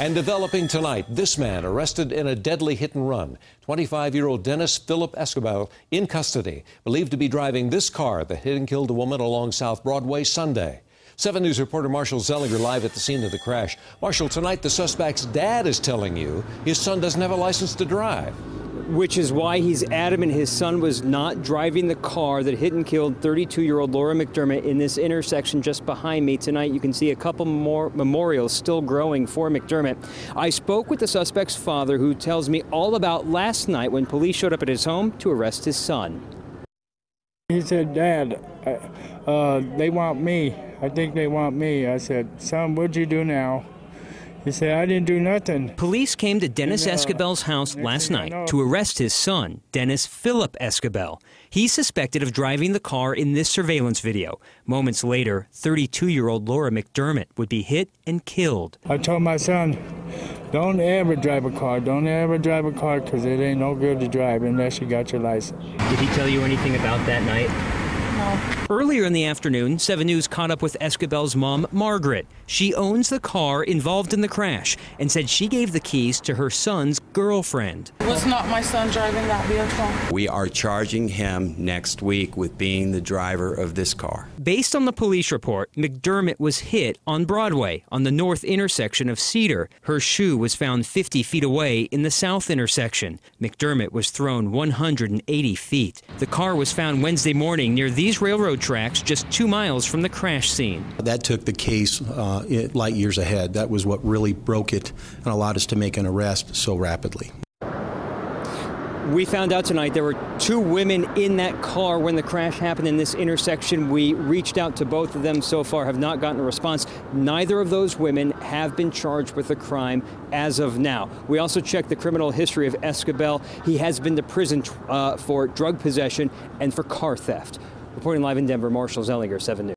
And developing tonight, this man arrested in a deadly hit and run. 25-year-old Dennis Philip Escobar in custody, believed to be driving this car that hit and killed a woman along South Broadway Sunday. 7 News reporter Marshall Zelinger live at the scene of the crash. Marshall, tonight the suspect's dad is telling you his son doesn't have a license to drive. Which is why he's adamant his son was not driving the car that hit and killed 32-year-old Laura McDermott in this intersection just behind me. Tonight you can see a couple more memorials still growing for McDermott. I spoke with the suspect's father, who tells me all about last night when police showed up at his home to arrest his son. He said, "Dad, they want me. I think they want me." I said, "Son, what'd you do now?" He said, "I didn't do nothing." Police came to Dennis Escobar's house last night to arrest his son, Dennis Philip Escobar. He's suspected of driving the car in this surveillance video. Moments later, 32-year-old Laura McDermott would be hit and killed. I told my son, "Don't ever drive a car. Don't ever drive a car, because it ain't no good to drive unless you got your license." Did he tell you anything about that night? No. Earlier in the afternoon, 7 News caught up with Escobar's mom, Margaret. She owns the car involved in the crash and said she gave the keys to her son's girlfriend. It was not my son driving that vehicle. We are charging him next week with being the driver of this car. Based on the police report, McDermott was hit on Broadway on the north intersection of Cedar. Her shoe was found 50 feet away in the south intersection. McDermott was thrown 180 feet. The car was found Wednesday morning near these railroad tracks just 2 miles from the crash scene. That took the case light years ahead. That was what really broke it and allowed us to make an arrest so rapidly. We found out tonight there were 2 women in that car when the crash happened in this intersection. We reached out to both of them. So far have not gotten a response. Neither of those women have been charged with the crime as of now. We also checked the criminal history of Escobar. He has been to prison for drug possession and for car theft. Reporting live in Denver, Marshall Zelinger, 7 News.